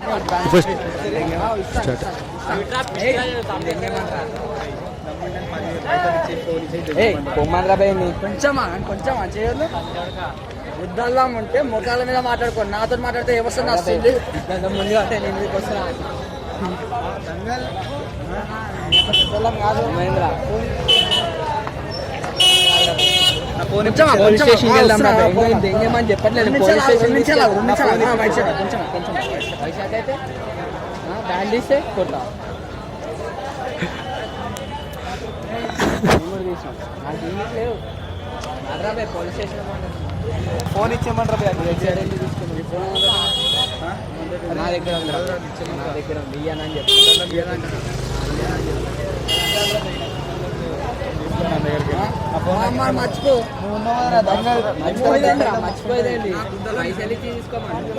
First start. పొమ్మని పోయింది కొంచెమా కొంచెమా చేయదు యుద్ధాల్లో ఉంటే ముఖాల మీద మాట్లాడుకోండి. నాతో మాట్లాడితే ఏమొస్తుంది వస్తుంది ముందు అంటే నేను మీకు వస్తున్నా కాదు మహేంద్ర పోలీస్ స్టేషన్కి వెళ్దాం ఇంకేమని చెప్పట్లేదు. పోలీస్ స్టేషన్ కొంచెం వైశాఖ అయితే బ్యాండ్ ఇస్తే కొట్లా లేవు అడ్రాబాయ్ పోలీస్ స్టేషన్ ఫోన్ ఇచ్చేయమంటారా తీసుకుని నా దగ్గర ఉంది నా దగ్గర ఉంది ఇయ్యానని చెప్పి మర్చిపో మర్చిపోయేదండి పైసలు తీసుకోమని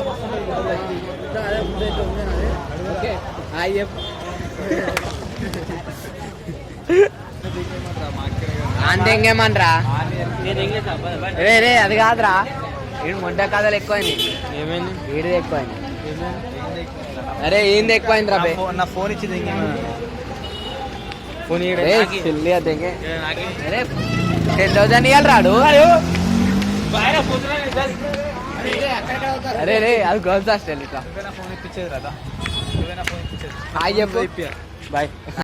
ఓకే అంతేంగేమనరా రే రే అది కాదురా వీడు మొండ కథలు ఎక్కువైంది. ఏమైంది వీడిది ఎక్కువైంది. అరే ఏంది ఎక్కువైంది రా నా ఫోన్ ఇచ్చింది ఫోన్ అరే 10,000 ఇవ్వాలి రాడు అరే రే అది గర్ల్స్ హాస్టల్ ఇట్లా ఫోన్ ఇప్పించేది రాదా హాయ్ చెప్పు బాయ్.